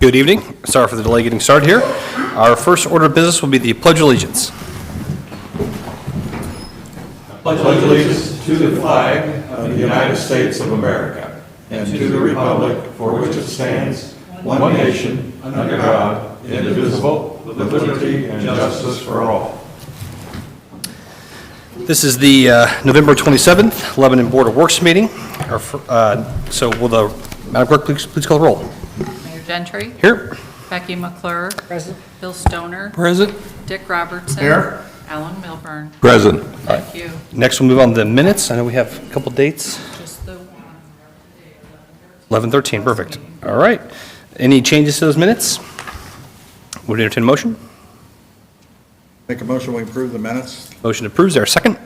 Good evening. Sorry for the delay getting started here. Our first order of business will be the Pledge of Allegiance. Pledge allegiance to the flag of the United States of America and to the republic for which it stands, one nation, under God, indivisible, with liberty and justice for all. This is the November 27th Lebanon Board of Works meeting. So will the Madam Clerk please call the roll? Mayor Gentry. Here. Becky McClure. Present. Bill Stoner. Present. Dick Robertson. Here. Alan Milburn. Present. Thank you. Next we'll move on to the minutes. I know we have a couple dates. Just the one. 11/13, perfect. All right. Any changes to those minutes? Would entertain a motion? Make a motion, we approve the minutes. Motion approved. Is there a second?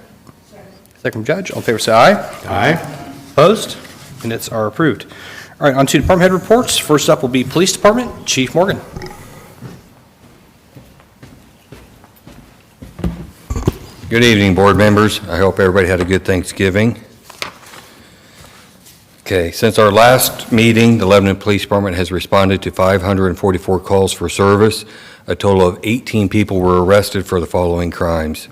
Second from Judge. All in favor say aye. Aye. Opposed? Minutes are approved. All right, on to department head reports. First up will be Police Department. Chief Morgan. Good evening, board members. I hope everybody had a good Thanksgiving. Okay, since our last meeting, the Lebanon Police Department has responded to 544 calls for service. A total of 18 people were arrested for the following crimes: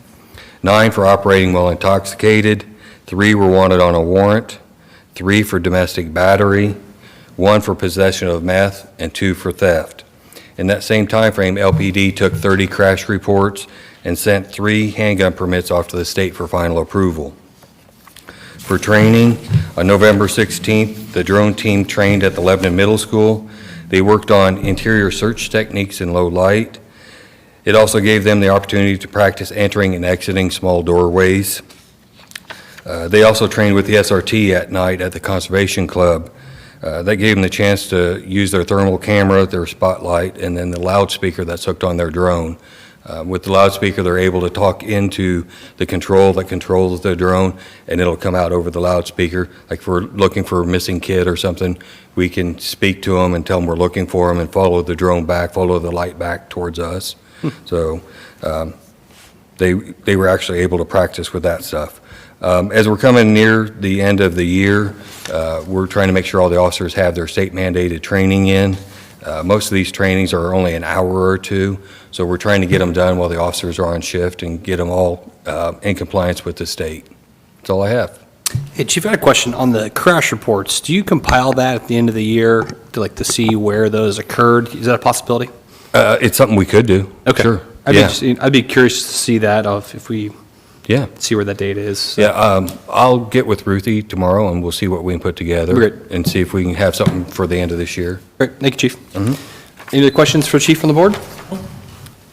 9 for operating while intoxicated, 3 were wanted on a warrant, 3 for domestic battery, 1 for possession of meth, and 2 for theft. In that same time frame, LPD took 30 crash reports and sent 3 handgun permits off to the state for final approval. For training, on November 16th, the drone team trained at the Lebanon Middle School. They worked on interior search techniques in low light. It also gave them the opportunity to practice entering and exiting small doorways. They also trained with the SRT at night at the Conservation Club. That gave them the chance to use their thermal camera, their spotlight, and then the loudspeaker that's hooked on their drone. With the loudspeaker, they're able to talk into the control that controls the drone, and it'll come out over the loudspeaker. Like if we're looking for a missing kid or something, we can speak to them and tell them we're looking for them and follow the drone back, follow the light back towards us. So they were actually able to practice with that stuff. As we're coming near the end of the year, we're trying to make sure all the officers have their state-mandated training in. Most of these trainings are only an hour or two, so we're trying to get them done while the officers are on shift and get them all in compliance with the state. That's all I have. Hey, Chief, I had a question on the crash reports. Do you compile that at the end of the year to see where those occurred? Is that a possibility? It's something we could do. Okay. Sure. I'd be curious to see that if we Yeah. see where that data is. So. Yeah, I'll get with Ruthie tomorrow and we'll see what we can put together. Great. And see if we can have something for the end of this year. Great. Thank you, Chief. Any other questions for Chief on the board?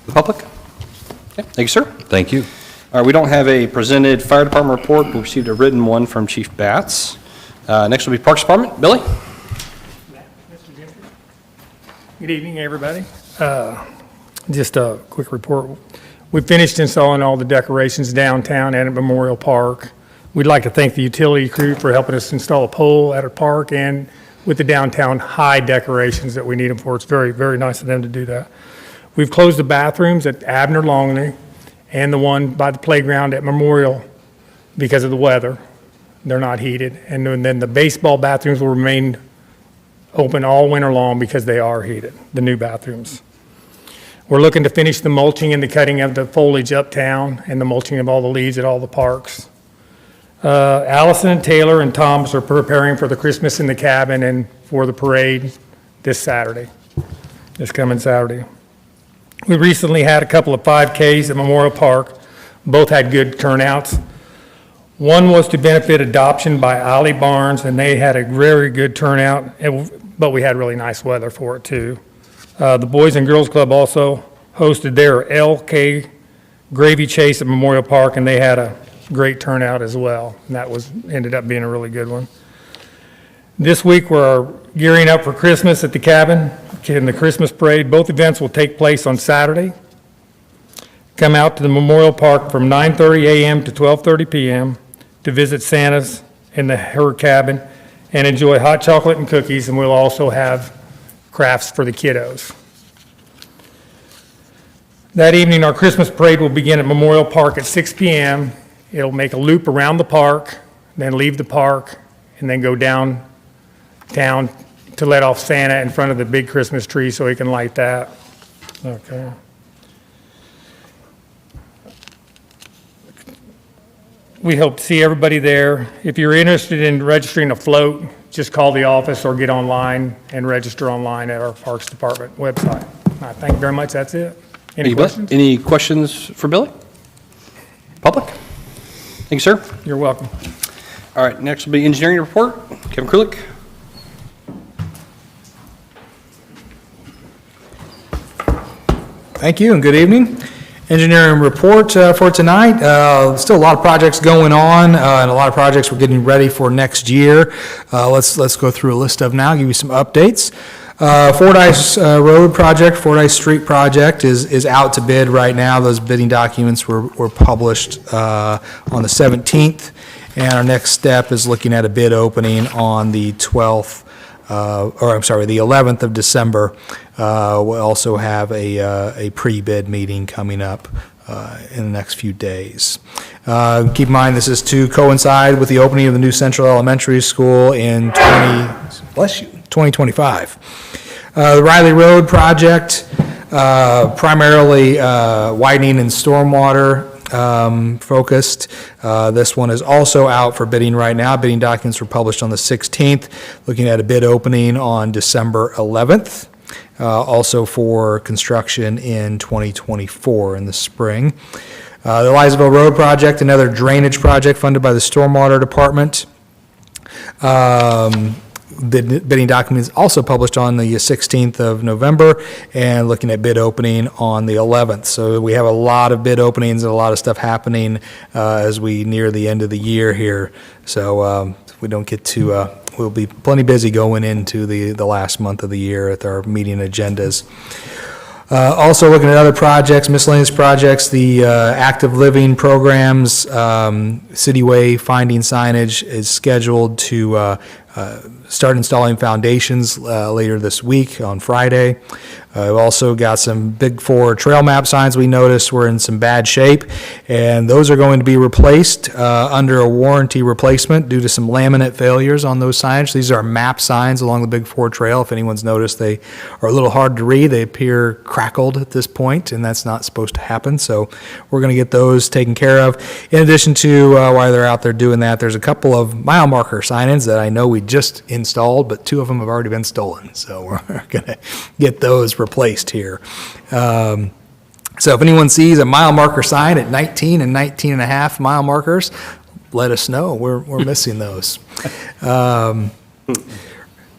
The public? Okay. Thank you, sir. Thank you. All right, we don't have a presented fire department report. We received a written one from Chief Batts. Next will be Parks Department. Billy? Good evening, everybody. Just a quick report. We finished installing all the decorations downtown and at Memorial Park. We'd like to thank the utility crew for helping us install a pole at our park and with the downtown high decorations that we need them for. It's very, very nice of them to do that. We've closed the bathrooms at Abner Longley and the one by the playground at Memorial because of the weather. They're not heated. And then the baseball bathrooms will remain open all winter long because they are heated, the new bathrooms. We're looking to finish the mulching and the cutting of the foliage uptown and the mulching of all the leaves at all the parks. Allison and Taylor and Thomas are preparing for the Christmas in the Cabin and for the parade this coming Saturday. We recently had a couple of 5Ks at Memorial Park. Both had good turnouts. One was to benefit adoption by Ollie Barnes, and they had a very good turnout, but we had really nice weather for it too. The Boys and Girls Club also hosted their LK Gravy Chase at Memorial Park, and they had a great turnout as well. And that ended up being a really good one. This week we're gearing up for Christmas at the Cabin in the Christmas parade. Both events will take place on Saturday. Come out to the Memorial Park from 9:30 a.m. to 12:30 p.m. to visit Santa's in her cabin and enjoy hot chocolate and cookies, and we'll also have crafts for the kiddos. That evening, our Christmas parade will begin at Memorial Park at 6 p.m. It'll make a loop around the park, then leave the park, and then go downtown to let off Santa in front of the big Christmas tree so he can light that. Okay. We hope to see everybody there. If you're interested in registering a float, just call the office or get online and register online at our Parks Department website. All right, thank you very much. That's it. Any questions? Any questions for Billy? Public? Thank you, sir. You're welcome. All right, next will be engineering report. Kevin Krulik. Thank you and good evening. Engineering report for tonight. Still a lot of projects going on and a lot of projects we're getting ready for next year. Let's go through a list of now, give you some updates. Fordyce Road project, Fordyce Street project is out to bid right now. Those bidding documents were published on the 17th. And our next step is looking at a bid opening on the 12th, the 11th of December. We'll also have a pre-bid meeting coming up in the next few days. Keep in mind, this is to coincide with the opening of the new Central Elementary School in 2025. The Riley Road project, primarily widening and stormwater focused. This one is also out for bidding right now. Bidding documents were published on the 16th, looking at a bid opening on December 11th. Also for construction in 2024 in the spring. The Elizaville Road project, another drainage project funded by the Stormwater Department. Bidding documents also published on the 16th of November and looking at bid opening on the 11th. So we have a lot of bid openings and a lot of stuff happening as we near the end of the year here. So we don't get to, we'll be plenty busy going into the last month of the year at our meeting agendas. Also looking at other projects, miscellaneous projects, the active living programs, Cityway finding signage is scheduled to start installing foundations later this week on Friday. We've also got some Big Four trail map signs we noticed were in some bad shape, and those are going to be replaced under a warranty replacement due to some laminate failures on those signs. These are map signs along the Big Four trail. If anyone's noticed, they are a little hard to read. They appear crackled at this point, and that's not supposed to happen. So we're going to get those taken care of. In addition to, while they're out there doing that, there's a couple of mile marker signage that I know we just installed, but 2 of them have already been stolen. So we're going to get those replaced here. So if anyone sees a mile marker sign at 19 and 19 and a half mile markers, let us know. We're missing those.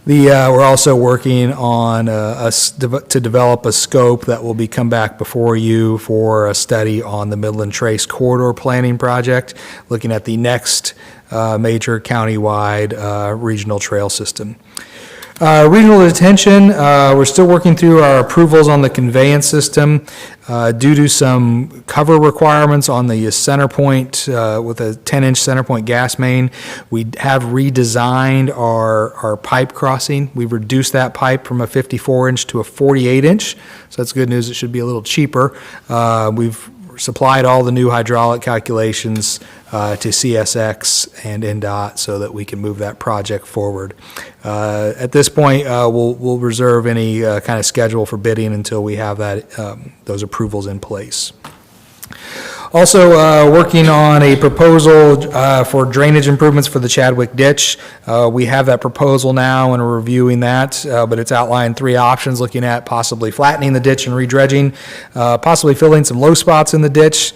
We're also working on to develop a scope that will come back before you for a study on the Midland Trace Corridor Planning Project, looking at the next major countywide regional trail system. Regional detention, we're still working through our approvals on the conveyance system due to some cover requirements on the center point with a 10-inch center point gas main. We have redesigned our pipe crossing. We've reduced that pipe from a 54-inch to a 48-inch, so that's good news. It should be a little cheaper. We've supplied all the new hydraulic calculations to CSX and NDOT so that we can move that project forward. At this point, we'll reserve any kind of schedule for bidding until we have those approvals in place. Also working on a proposal for drainage improvements for the Chadwick Ditch. We have that proposal now and we're reviewing that, but it's outlined 3 options, looking at possibly flattening the ditch and redredging, possibly filling some low spots in the ditch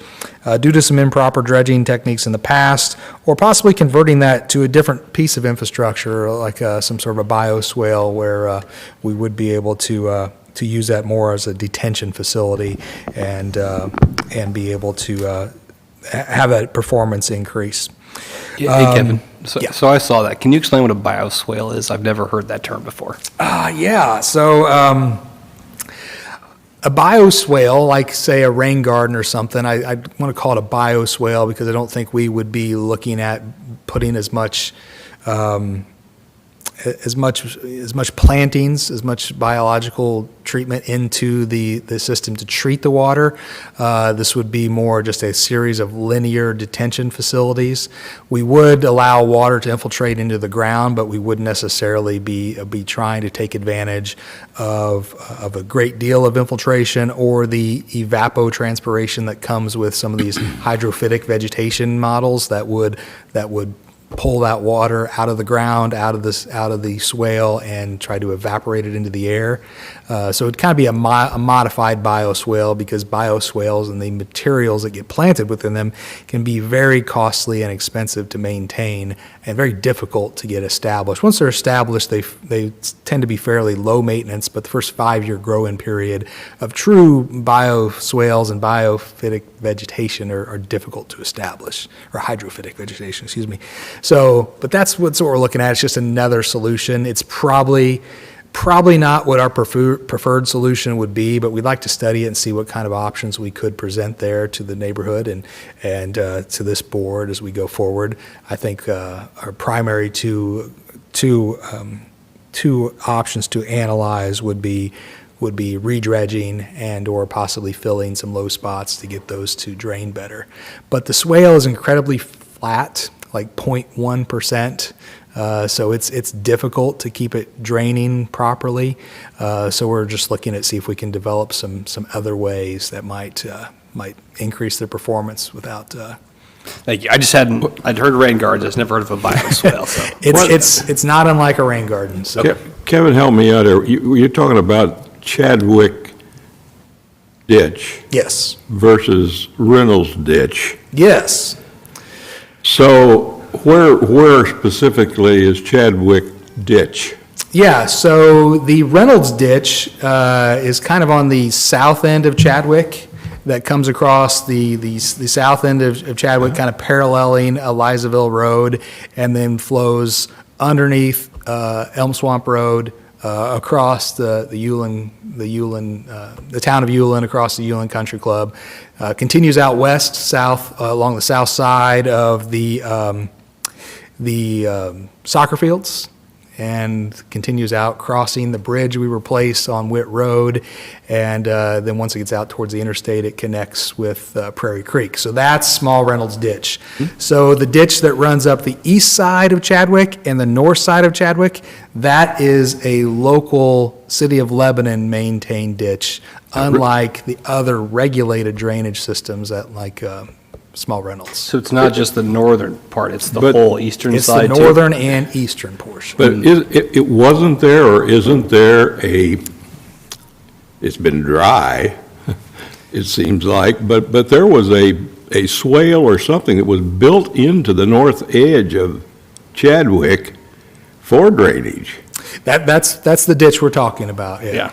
due to some improper dredging techniques in the past, or possibly converting that to a different piece of infrastructure, like some sort of a bioswale where we would be able to use that more as a detention facility and be able to have that performance increase. Yeah, hey, Kevin. yeah. So I saw that. Can you explain what a bioswale is? I've never heard that term before. Yeah, so a bioswale, like say a rain garden or something, I want to call it a bioswale because I don't think we would be looking at putting as much as much plantings, as much biological treatment into the system to treat the water. This would be more just a series of linear detention facilities. We would allow water to infiltrate into the ground, but we wouldn't necessarily be trying to take advantage of a great deal of infiltration or the evapotranspiration that comes with some of these hydrophytic vegetation models that would pull that water out of the ground, out of the swale, and try to evaporate it into the air. So it'd kind of be a modified bioswale, because bioswales and the materials that get planted within them can be very costly and expensive to maintain and very difficult to get established. Once they're established, they tend to be fairly low maintenance, but the first 5-year growing period of true bioswales and biophytic vegetation are difficult to establish, or hydrophytic vegetation, excuse me. So, but that's what we're looking at. It's just another solution. It's probably not what our preferred solution would be, but we'd like to study it and see what kind of options we could present there to the neighborhood and to this board as we go forward. I think our primary two options to analyze would be redredging and or possibly filling some low spots to get those to drain better. But the swale is incredibly flat, like 0.1%. So it's difficult to keep it draining properly. So we're just looking at see if we can develop some other ways that might increase their performance without. Thank you. I'd heard rain gardens, I've never heard of a bioswale, so. It's not unlike a rain garden. So. Kevin, help me out here. You're talking about Chadwick Ditch Yes. versus Reynolds Ditch. Yes. So where specifically is Chadwick Ditch? Yeah, so the Reynolds Ditch is kind of on the south end of Chadwick, that comes across the south end of Chadwick, kind of paralleling Elizaville Road, and then flows underneath Elm Swamp Road, across the town of Ulen, across the Ulen Country Club, continues out south along the south side of the soccer fields, and continues out crossing the bridge we replaced on Witt Road, and then once it gets out towards the interstate, it connects with Prairie Creek. So that's Small Reynolds Ditch. So the ditch that runs up the east side of Chadwick and the north side of Chadwick, that is a local City of Lebanon maintained ditch, unlike the other regulated drainage systems at Small Reynolds. So it's not just the northern part, it's the But whole eastern It's the side too? northern and eastern portion. But it wasn't there, or isn't there it's been dry, it seems like, but there was a swale or something that was built into the north edge of Chadwick for drainage. That's the ditch we're talking about, yeah. Yeah.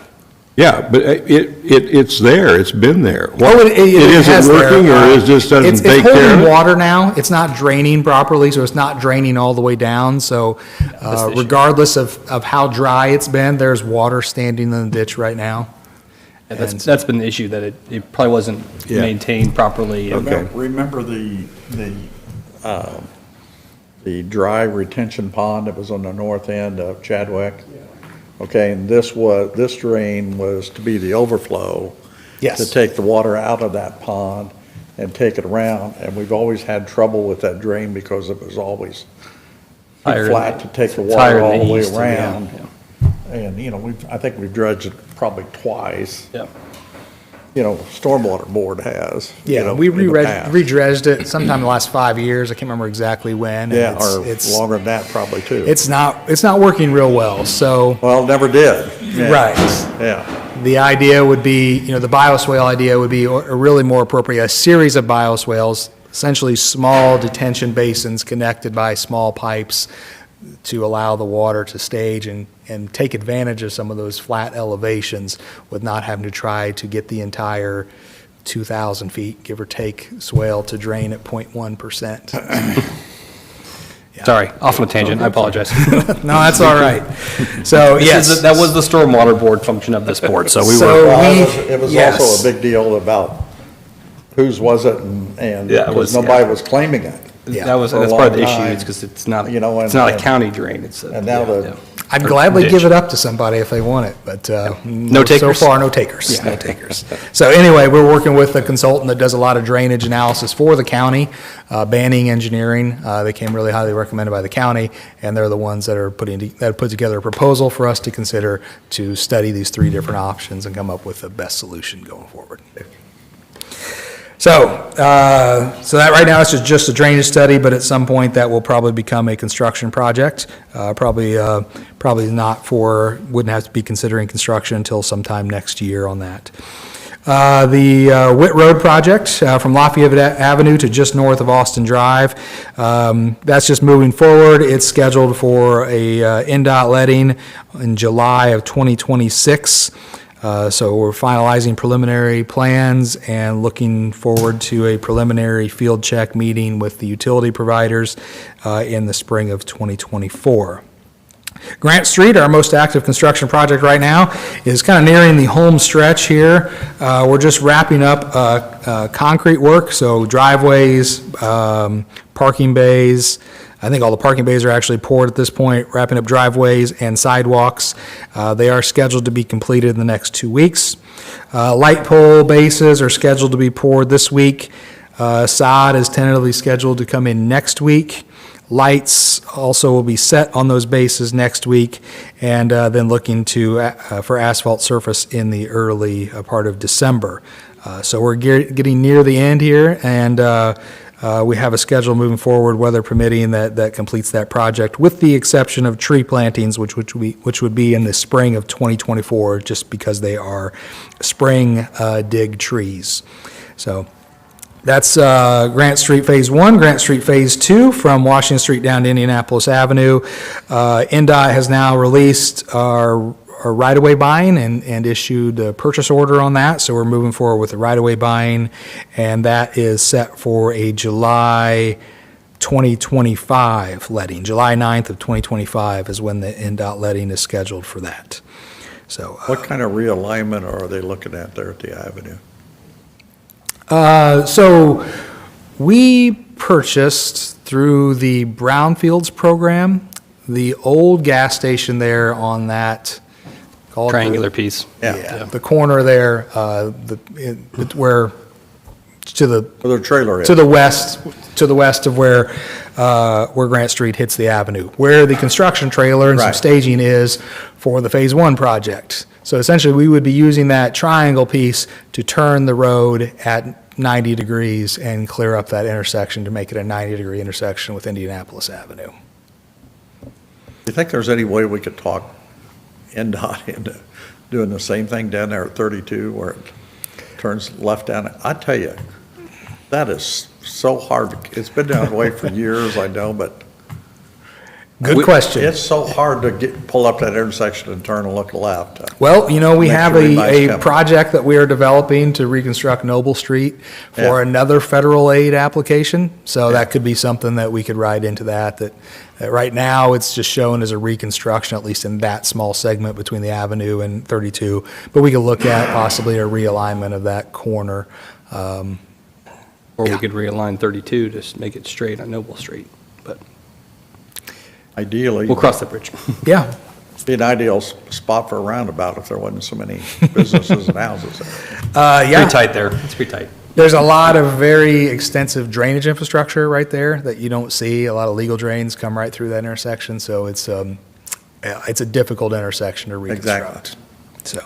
Yeah, but it's there, it's been there. Oh, it has isn't there. working, or it just doesn't It's take care of holding it? water now. It's not draining properly, so it's not draining all the way down. So the issue. regardless of how dry it's been, there's water standing in the ditch right now. Yeah, that's been the issue, that it probably wasn't Yeah. maintained properly. and- Okay. Remember the dry retention pond that was on the north end of Chadwick? Okay, and this drain was to be the overflow. Yes. To take the water out of that pond and take it around, and we've always had trouble with that drain because it was always too Higher in flat the- to take the it's higher water in all the way east, yeah, around. And, I think we've dredged it probably twice. Yeah. Stormwater board has. Yeah, we in the past. redredged it sometime in the last 5 years. I can't remember exactly when. and Yeah, it's or longer than that probably too. It's not working real well. So Well, it never did. Yeah. right. Yeah. The idea would be, the bioswale idea would be a really more appropriate, a series of bioswales, essentially small detention basins connected by small pipes to allow the water to stage and take advantage of some of those flat elevations with not having to try to get the entire 2,000 feet, give or take, swale to drain at 0.1%. Sorry, off on a tangent, I apologize. No, that's all right. So, yes. That was the stormwater board function of this board, so we So were, Well, it was yes. also a big deal about whose was it and Yeah, it because was, nobody yeah. was claiming it. Yeah, that's for a part of the long issue, time, it's because it's not you know, a and- county drain, it's a. And now yeah, I'd Or gladly ditch. give it up to somebody if they want it, but No takers? So far, no takers. No takers. So anyway, we're working with a consultant that does a lot of drainage analysis for the county, Banning Engineering. They came really highly recommended by the county, and they're the ones that are put together a proposal for us to consider to study these three different options and come up with the best solution going forward. So that right now is just a drainage study, but at some point that will probably become a construction project. Probably not wouldn't have to be considering construction until sometime next year on that. The Witt Road project from Lafayette Avenue to just north of Austin Drive, that's just moving forward. It's scheduled for a NDOT letting in July of 2026. So we're finalizing preliminary plans and looking forward to a preliminary field check meeting with the utility providers in the spring of 2024. Grant Street, our most active construction project right now, is kind of nearing the home stretch here. We're just wrapping up concrete work, so driveways, parking bays. I think all the parking bays are actually poured at this point, wrapping up driveways and sidewalks. They are scheduled to be completed in the next 2 weeks. Light pole bases are scheduled to be poured this week. Sod is tentatively scheduled to come in next week. Lights also will be set on those bases next week, and then looking for asphalt surface in the early part of December. So we're getting near the end here, and we have a schedule moving forward, weather permitting, that completes that project, with the exception of tree plantings, which would be in the spring of 2024, just because they are spring dig trees. So that's Grant Street Phase 1. Grant Street Phase 2 from Washington Street down to Indianapolis Avenue. NDOT has now released our right-of-way buying and issued a purchase order on that, so we're moving forward with the right-of-way buying, and that is set for a July 2025 letting. July 9th of 2025 is when the NDOT letting is scheduled for that. So What kind of realignment are they looking at there at the Avenue? So we purchased through the Brownfields program, the old gas station there on that. call it the- Triangular piece. Yeah, the corner there, where, to the, Or the trailer is? to the west of where Grant Street hits the avenue, where the construction trailer and some Right. staging is for the Phase 1 project. So essentially, we would be using that triangle piece to turn the road at 90 degrees and clear up that intersection to make it a 90-degree intersection with Indianapolis Avenue. You think there's any way we could talk NDOT into doing the same thing down there at 32 where it turns left down? I tell you, that is so hard. It's been that way for years, I know, but Good question. it's so hard to pull up that intersection and turn and look left. Well, we Make have sure everybody's a coming. project that we are developing to reconstruct Noble Street for Yeah. another federal aid application. So that could be something that we could write into that right now it's just shown as a reconstruction, at least in that small segment between the Avenue and 32. But we could look at possibly a realignment of that corner. Or we could realign 32 to make it straight on Noble Street, but Ideally, we'll cross that bridge. Yeah, it'd be an ideal spot for a roundabout if there wasn't so many businesses and houses there. yeah. Pretty tight there. It's pretty tight. There's a lot of very extensive drainage infrastructure right there that you don't see. A lot of legal drains come right through that intersection, so it's a difficult intersection to reconstruct. So,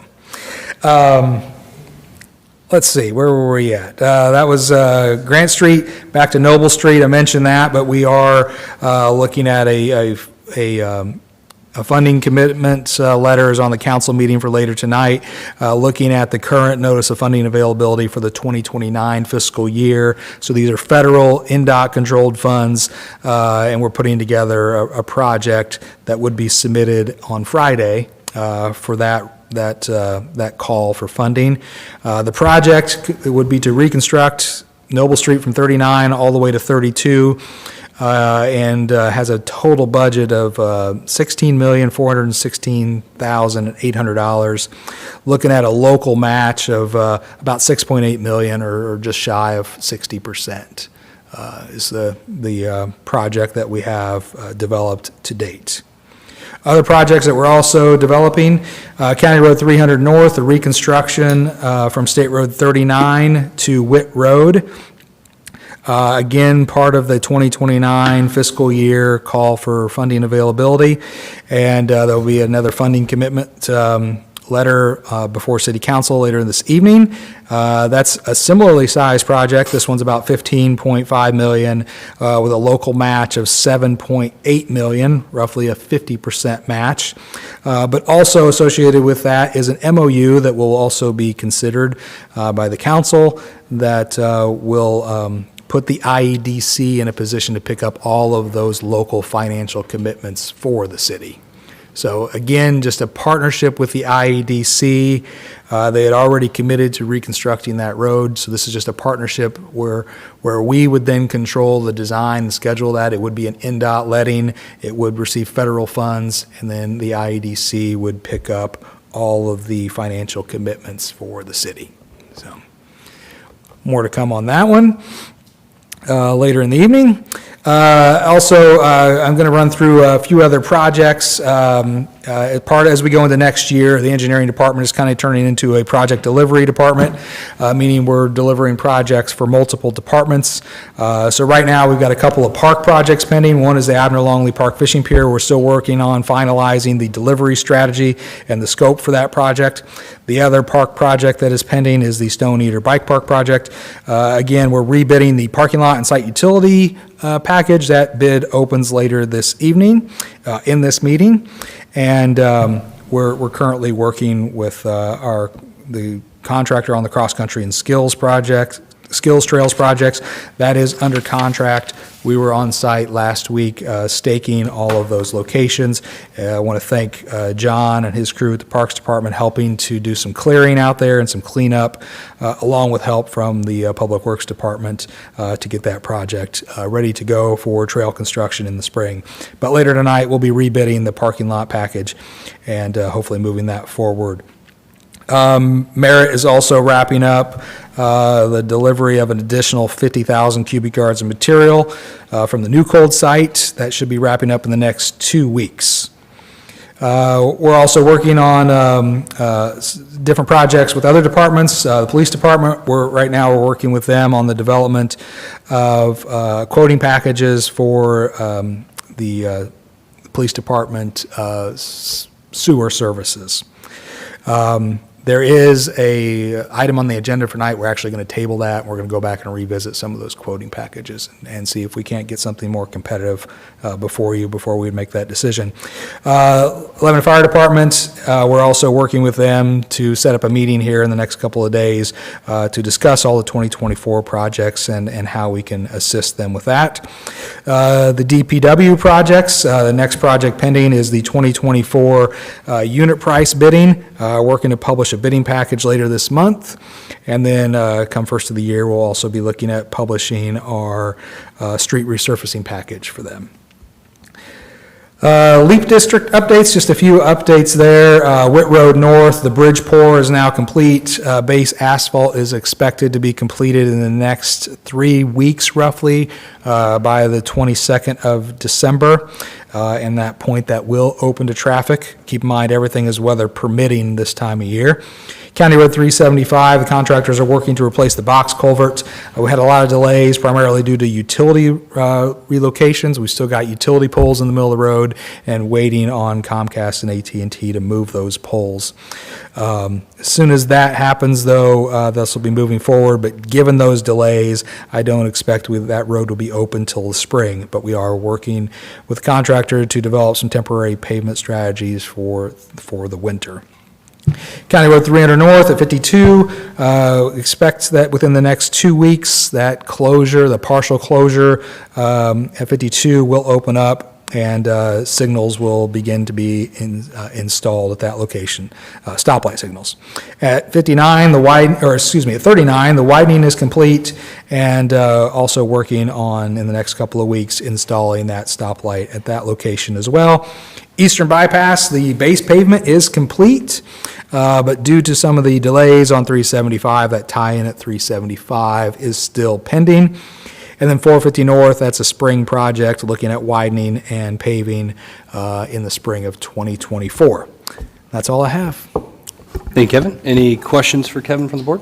let's see, where were we at? That was Grant Street, back to Noble Street. I mentioned that, but we are looking at a funding commitment letters on the council meeting for later tonight, looking at the current notice of funding availability for the 2029 fiscal year. So these are federal NDOT-controlled funds, and we're putting together a project that would be submitted on Friday for that call for funding. The project would be to reconstruct Noble Street from 39 all the way to 32, and has a total budget of $16,416,800. Looking at a local match of about $6.8 million, or just shy of 60%, is the project that we have developed to date. Other projects that we're also developing, County Road 300 North, the reconstruction from State Road 39 to Witt Road. Again, part of the 2029 fiscal year call for funding availability, and there'll be another funding commitment letter before City Council later this evening. That's a similarly sized project. This one's about $15.5 million with a local match of $7.8 million, roughly a 50% match. But also associated with that is an MOU that will also be considered by the council that will put the IEDC in a position to pick up all of those local financial commitments for the city. So again, just a partnership with the IEDC. They had already committed to reconstructing that road, so this is just a partnership where we would then control the design and schedule that. It would be an NDOT letting, it would receive federal funds, and then the IEDC would pick up all of the financial commitments for the city. So more to come on that one later in the evening. Also, I'm going to run through a few other projects. As we go into next year, the engineering department is kind of turning into a project delivery department, meaning we're delivering projects for multiple departments. So right now, we've got a couple of park projects pending. One is the Abner Longley Park Fishing Pier. We're still working on finalizing the delivery strategy and the scope for that project. The other park project that is pending is the Stone Eater Bike Park project. Again, we're rebidding the parking lot and site utility package. That bid opens later this evening in this meeting. And we're currently working with the contractor on the cross-country and skills trails projects. That is under contract. We were on site last week staking all of those locations. I want to thank John and his crew at the Parks Department helping to do some clearing out there and some cleanup, along with help from the Public Works Department to get that project ready to go for trail construction in the spring. But later tonight, we'll be rebidding the parking lot package and hopefully moving that forward. Merritt is also wrapping up the delivery of an additional 50,000 cubic yards of material from the New Cold site. That should be wrapping up in the next 2 weeks. We're also working on different projects with other departments. The police department, right now we're working with them on the development of quoting packages for the police department sewer services. There is a item on the agenda for tonight. We're actually going to table that. We're going to go back and revisit some of those quoting packages and see if we can't get something more competitive before we make that decision. Lebanon Fire Department, we're also working with them to set up a meeting here in the next couple of days to discuss all the 2024 projects and how we can assist them with that. The DPW projects, the next project pending is the 2024 unit price bidding. Working to publish a bidding package later this month, and then come first of the year, we'll also be looking at publishing our street resurfacing package for them. Leap District updates, just a few updates there. Witt Road North, the bridge pour is now complete. Base asphalt is expected to be completed in the next 3 weeks roughly by the 22nd of December. And that point that will open to traffic. Keep in mind everything is weather permitting this time of year. County Road 375, the contractors are working to replace the box culvert. We had a lot of delays primarily due to utility relocations. We still got utility poles in the middle of the road and waiting on Comcast and AT&T to move those poles. As soon as that happens, though, this will be moving forward. But given those delays, I don't expect that road will be open till the spring. But we are working with the contractor to develop some temporary pavement strategies for the winter. County Road 300 North at 52, expects that within the next 2 weeks, that closure, the partial closure at 52 will open up and signals will begin to be installed at that location, stoplight signals. At 39, at 39, the widening is complete and also working on, in the next couple of weeks, installing that stoplight at that location as well. Eastern Bypass, the base pavement is complete, but due to some of the delays on 375, that tie-in at 375 is still pending. And then 450 North, that's a spring project, looking at widening and paving in the spring of 2024. That's all I have. Thank you, Kevin. Any questions for Kevin from the board?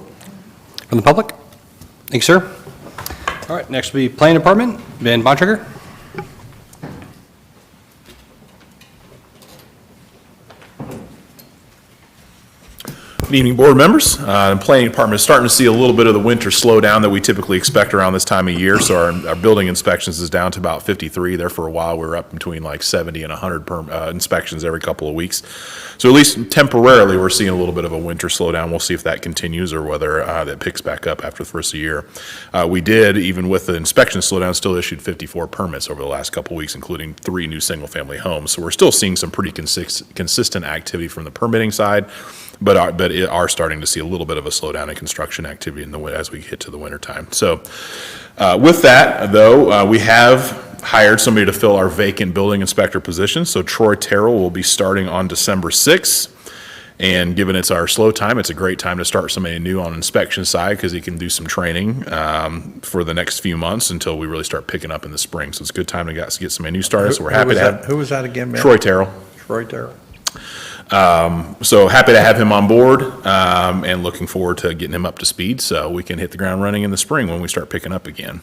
From the public? Thank you, sir. All right, next will be Planning Department, Ben Bontrager. Good evening, board members. The planning department is starting to see a little bit of the winter slowdown that we typically expect around this time of year. So our building inspections is down to about 53. There for a while, we were up between like 70 and 100 inspections every couple of weeks. So at least temporarily, we're seeing a little bit of a winter slowdown. We'll see if that continues or whether that picks back up after the first of the year. We did, even with the inspection slowdown, still issued 54 permits over the last couple of weeks, including 3 new single-family homes. So we're still seeing some pretty consistent activity from the permitting side, but are starting to see a little bit of a slowdown in construction activity as we hit to the winter time. So with that, though, we have hired somebody to fill our vacant building inspector position. So Troy Terrell will be starting on December 6th. And given it's our slow time, it's a great time to start somebody new on inspection side because he can do some training for the next few months until we really start picking up in the spring. So it's a good time to get somebody new started. So we're happy to have. Who was that again, man? Troy Terrell. Troy Terrell. So happy to have him on board, and looking forward to getting him up to speed so we can hit the ground running in the spring when we start picking up again.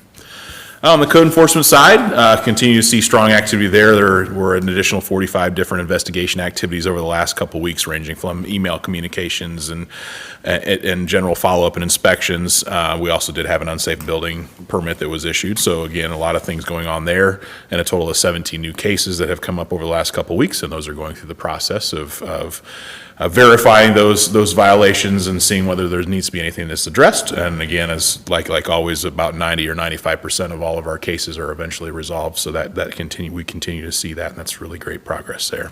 On the code enforcement side, continue to see strong activity there. There were an additional 45 different investigation activities over the last couple of weeks, ranging from email communications and general follow-up and inspections. We also did have an unsafe building permit that was issued. So again, a lot of things going on there, and a total of 17 new cases that have come up over the last couple of weeks, and those are going through the process of verifying those violations and seeing whether there needs to be anything that's addressed. And again, as like always, about 90 or 95% of all of our cases are eventually resolved. So we continue to see that, and that's really great progress there.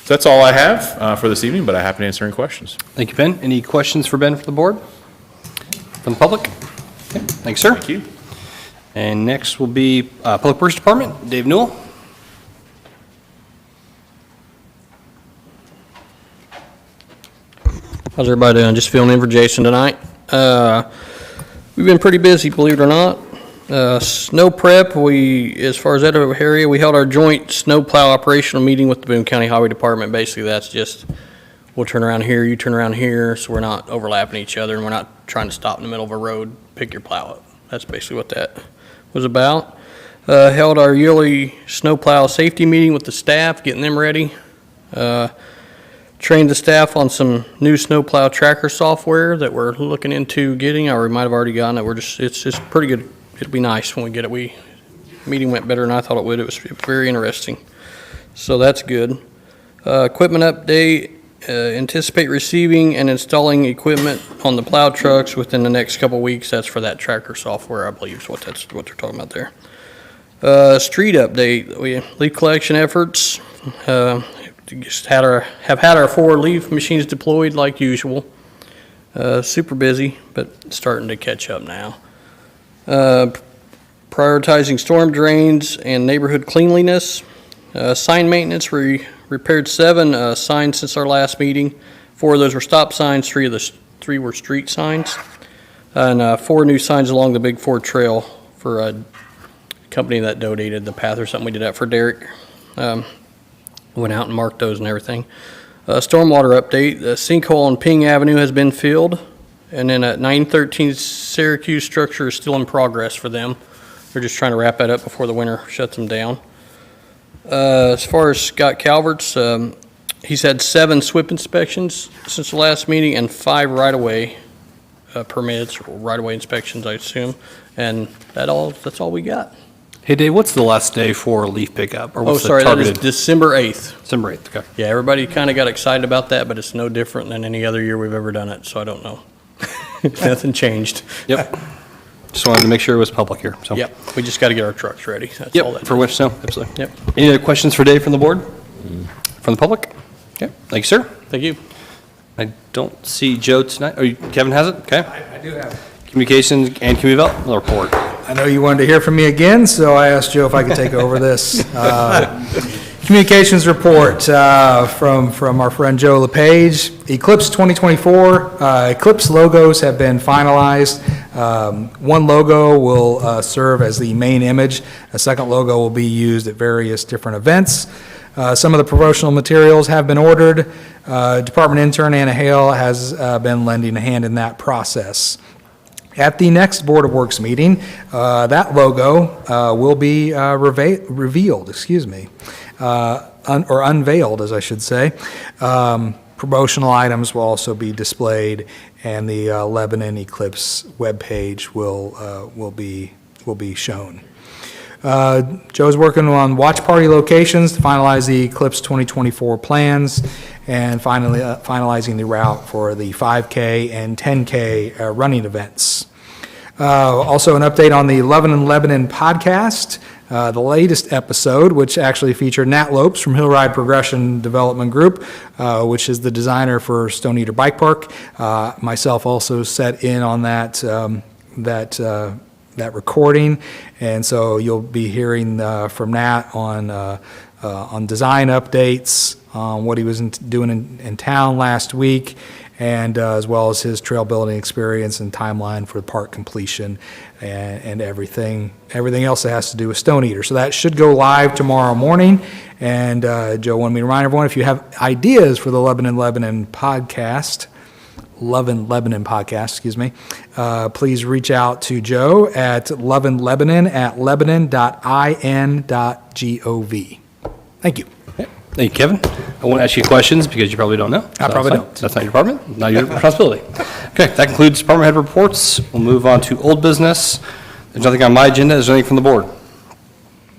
So that's all I have for this evening, but I'm happy to answer any questions. Thank you, Ben. Any questions for Ben from the board? From the public? Okay, thanks, sir. Thank you. And next will be Public Works Department, Dave Newell. How's everybody doing? Just filling in for Jason tonight. We've been pretty busy, believe it or not. Snow prep, as far as that area, we held our joint snow plow operational meeting with the Boone County Highway Department. Basically, that's just, we'll turn around here, you turn around here, so we're not overlapping each other, and we're not trying to stop in the middle of a road, pick your plow up. That's basically what that was about. Held our yearly snow plow safety meeting with the staff, getting them ready. Trained the staff on some new snowplow tracker software that we're looking into getting, or we might have already gotten it. It's just pretty good. It'll be nice when we get it. Meeting went better than I thought it would. It was very interesting. So that's good. Equipment update, anticipate receiving and installing equipment on the plow trucks within the next couple weeks. That's for that tracker software, I believe is what they're talking about there. Street update, leaf collection efforts. Just have had our 4 leaf machines deployed like usual. Super busy, but starting to catch up now. Prioritizing storm drains and neighborhood cleanliness. Sign maintenance, we repaired 7 signs since our last meeting. 4 of those were stop signs, 3 were street signs. And 4 new signs along the Big 4 Trail for a company that donated the path or something. We did that for Derek. Went out and marked those and everything. Stormwater update, the sinkhole on Ping Avenue has been filled, and then at 913 Syracuse structure is still in progress for them. They're just trying to wrap that up before the winter shuts them down. As far as Scott Calvert's, he's had 7 SWIP inspections since the last meeting and 5 right-of-way permits, or right-of-way inspections, I assume, and that's all we got. Hey, Dave, what's the last day for leaf pickup? Or what's That is targeted? December 8th. December 8th, okay. Yeah, everybody kind of got excited about that, but it's no different than any other year we've ever done it, so I don't know. Nothing changed. Yep. Just wanted to make sure it was public here, so. Yep, we just got to get our trucks ready. That's all Yep, that for is. which snow, absolutely. Yep. Any other questions for Dave from the board? From the public? Okay, thank you, sir. Thank you. I don't see Joe tonight. Oh, Kevin has it? Okay. I do have it. Communications and community development report. I know you wanted to hear from me again, so I asked Joe if I could take over this. Communications report from our friend Joe LePage. Eclipse 2024, Eclipse logos have been finalized. One logo will serve as the main image. A second logo will be used at various different events. Some of the promotional materials have been ordered. Department intern Anna Hale has been lending a hand in that process. At the next Board of Works meeting, that logo will be revealed, or unveiled, as I should say. Promotional items will also be displayed, and the Lebanon Eclipse webpage will be shown. Joe's working on watch party locations to finalize the Eclipse 2024 plans, and finally finalizing the route for the 5K and 10K running events. Also an update on the Lebanon podcast, the latest episode, which actually featured Nat Lopes from Hill Ride Progression Development Group, which is the designer for Stone Eater Bike Park. Myself also set in on that recording, and so you'll be hearing from Nat on design updates, on what he was doing in town last week, and as well as his trail building experience and timeline for park completion and everything else that has to do with Stone Eater. So that should go live tomorrow morning. And Joe wanted me to remind everyone, if you have ideas for the Lebanon podcast, please reach out to Joe at lovinlebanon@lebanon.in.gov. Thank you. Thank you, Kevin. I won't ask you questions because you probably don't know. I probably don't. That's not your department, not your responsibility. Okay, that concludes department head reports. We'll move on to old business. There's nothing on my agenda. Is there anything from the board?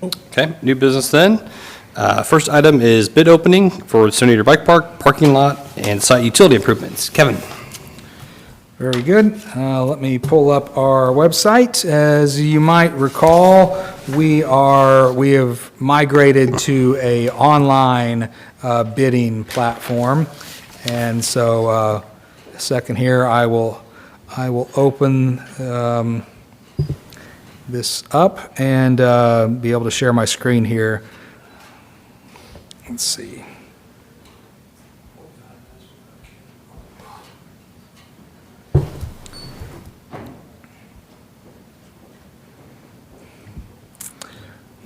Okay, new business then. First item is bid opening for Stone Eater Bike Park, parking lot, and site utility improvements. Kevin? Very good. Let me pull up our website. As you might recall, we have migrated to a online bidding platform, and so a second here, I will open this up and be able to share my screen here. Let's see.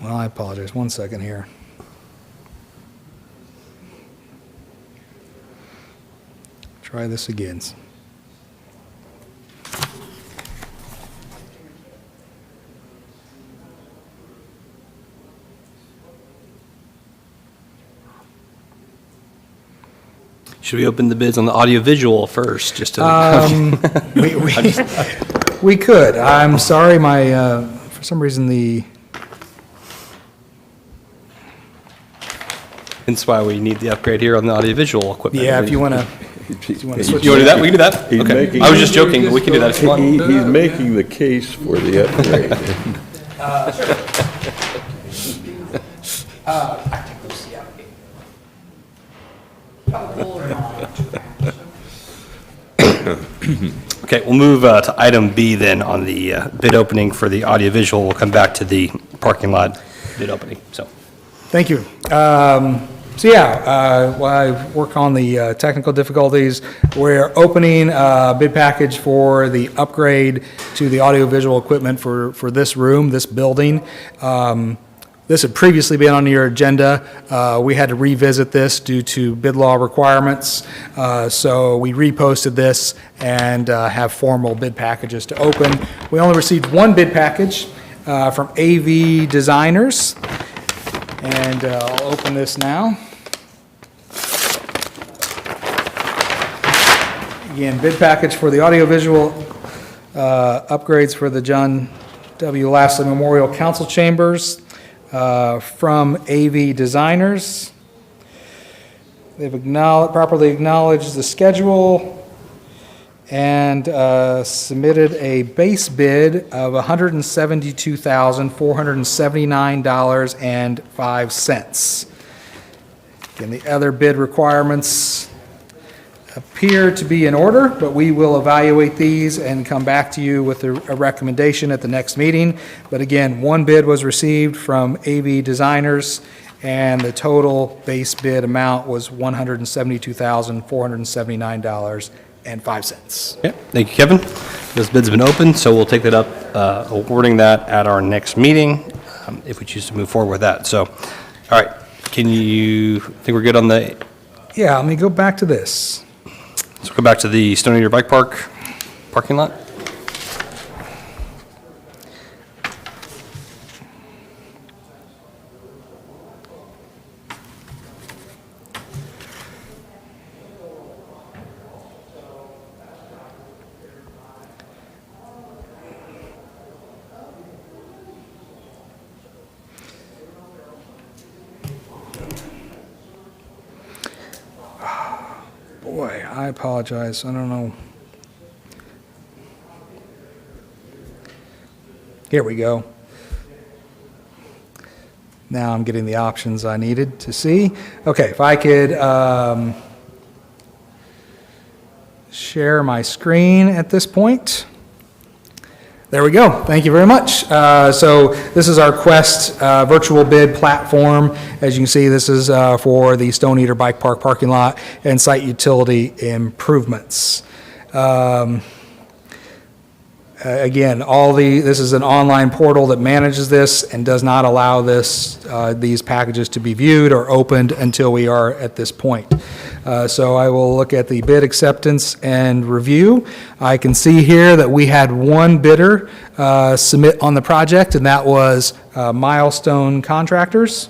Well, I apologize. 1 second here. Try this again. Should we open the bids on the audiovisual first, just to? We could. I'm sorry, for some reason That's why we need the upgrade here on the audiovisual equipment. Yeah, if you want to switch. You want to do that? We can do that? He's Okay. making- I was just joking, but we can do that if you want. He's making the case for the upgrade. Okay, we'll move to item B then on the bid opening for the audiovisual. We'll come back to the parking lot bid opening, so. Thank you. While I work on the technical difficulties, we're opening a bid package for the upgrade to the audiovisual equipment for this room, this building. This had previously been on your agenda. We had to revisit this due to bid law requirements. So we reposted this and have formal bid packages to open. We only received one bid package from AV Designers. And I'll open this now. Again, bid package for the audiovisual upgrades for the John W. Lashley Memorial Council Chambers from AV Designers. They've properly acknowledged the schedule and submitted a base bid of $172,479.05. Again, the other bid requirements appear to be in order, but we will evaluate these and come back to you with a recommendation at the next meeting. But again, one bid was received from AV Designers, and the total base bid amount was $172,479.05. Yeah, thank you, Kevin. Those bids have been opened, so we'll take that up, awarding that at our next meeting, if we choose to move forward with that. So, all right, think we're good on the, Yeah, let me go back to this. let's go back to the Stone Eater Bike Park parking lot? Boy, I apologize. I don't know. Here we go. Now I'm getting the options I needed to see. Okay, if I could share my screen at this point. There we go. Thank you very much. So this is our Quest virtual bid platform. As you can see, this is for the Stone Eater Bike Park parking lot and site utility improvements. Again, this is an online portal that manages this and does not allow these packages to be viewed or opened until we are at this point. So I will look at the bid acceptance and review. I can see here that we had one bidder submit on the project, and that was Milestone Contractors.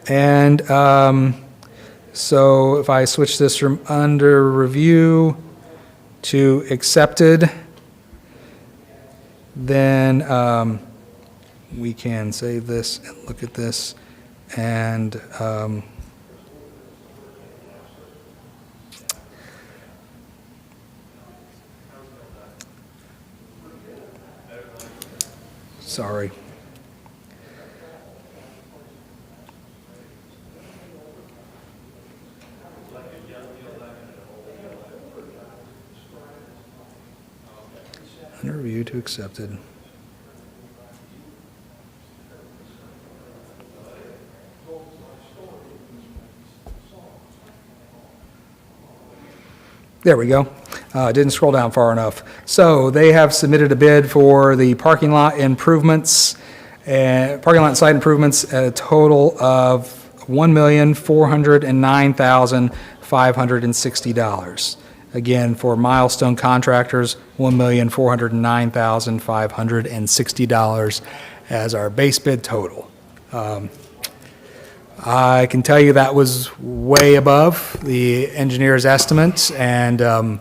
And so if I switch this from under review to accepted, then we can save this and look at this, and sorry. Under review to accepted. There we go. Didn't scroll down far enough. So they have submitted a bid for the parking lot improvements, parking lot and site improvements at a total of $1,409,560. Again, for Milestone Contractors, $1,409,560 as our base bid total. I can tell you that was way above the engineer's estimates and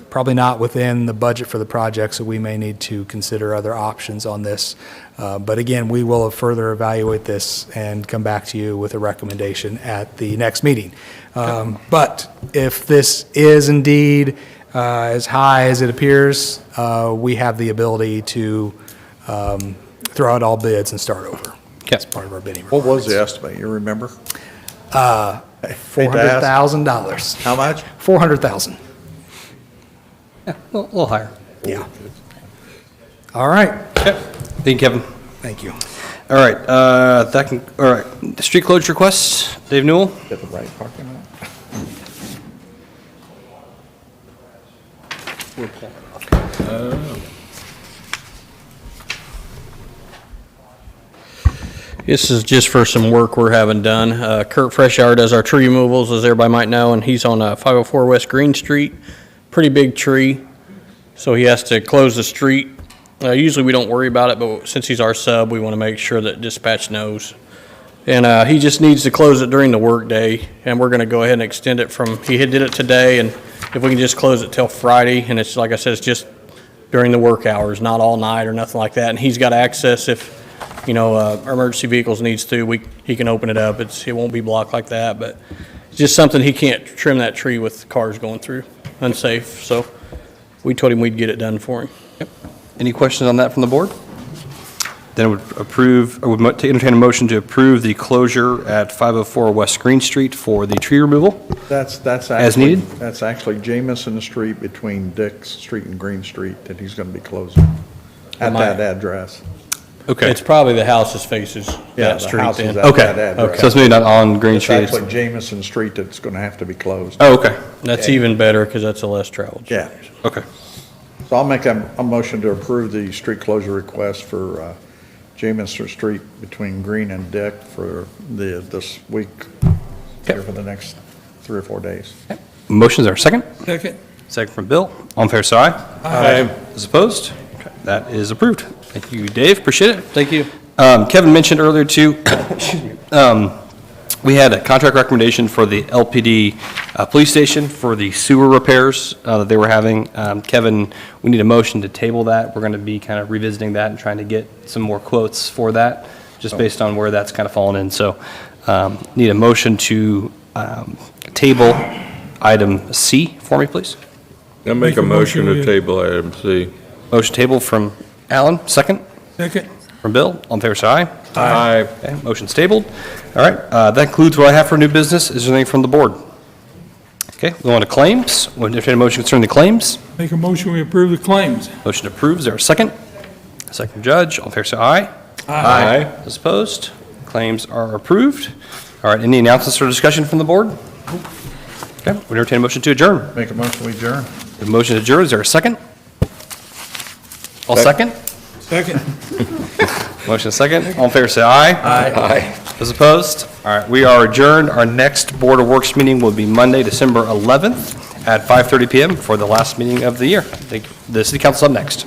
probably not within the budget for the project, so we may need to consider other options on this. But again, we will further evaluate this and come back to you with a recommendation at the next meeting. But if this is indeed as high as it appears, we have the ability to throw out all bids and start over. That's part of our bidding What was the requirements. estimate, you remember? $400,000. How much? $400,000. Yeah, a little higher. Yeah. All right. Okay, thank you, Kevin. Thank you. All right, all right, the street closure requests, Dave Newell? Get the right parking lot? This is just for some work we're having done. Kurt Freshour does our tree removals, as everybody might know, and he's on 504 West Green Street. Pretty big tree, so he has to close the street. Usually we don't worry about it, but since he's our sub, we want to make sure that dispatch knows. And he just needs to close it during the workday, and we're going to go ahead and extend it from, he did it today, and if we can just close it till Friday, and it's, like I said, it's just during the work hours, not all night or nothing like that. And he's got access if, you know, our emergency vehicles needs to, he can open it up. It won't be blocked like that, but it's just something he can't trim that tree with cars going through, unsafe. So we told him we'd get it done for him. Any questions on that from the board? Then I would approve, or would entertain a motion to approve the closure at 504 West Green Street for the tree removal. That's As actually, needed? that's actually Jamison Street between Dix Street and Green Street that he's gonna be closing at that address. Okay, It's probably the houses faces Yeah, that the street house is then. at okay, that address. so it's maybe not on Green It's Street. actually Jamison Street that's gonna have to be closed. Oh, okay, That's even better because that's a less traveled. Yeah. Okay. So I'll make a motion to approve the street closure request for Jamison Street between Green and Dick for this week, here for the next 3 or 4 days. Motion's our second. Second. Second from Bill. All in favor, say aye. Aye. Those opposed? Okay, that is approved. Thank you, Dave. Appreciate it. Thank you. Kevin mentioned earlier too, excuse me, we had a contract recommendation for the LPD police station for the sewer repairs that they were having. Kevin, we need a motion to table that. We're going to be kind of revisiting that and trying to get some more quotes for that, just based on where that's kind of fallen in. So need a motion to table item C for me, please. I'll make a motion to table item C. Motion table from Alan, second. Second. From Bill. All in favor, say aye. Aye. Okay, motion's tabled. All right, that concludes what I have for new business. Is there anything from the board? Okay, we go on to claims. We'll entertain a motion concerning the claims. Make a motion, we approve the claims. Motion approved. Is there a second? Second from Judge. All in favor, say aye. Aye. Those opposed? Claims are approved. All right, any announcements or discussion from the board? Okay, we entertain a motion to adjourn. Make a motion, we adjourn. The motion to adjourn. Is there a second? All second? Second. Motion second. All in favor, say aye. Aye. Those opposed? All right, we are adjourned. Our next Board of Works meeting will be Monday, December 11th at 5:30 PM for the last meeting of the year. Thank you. The City Council's up next.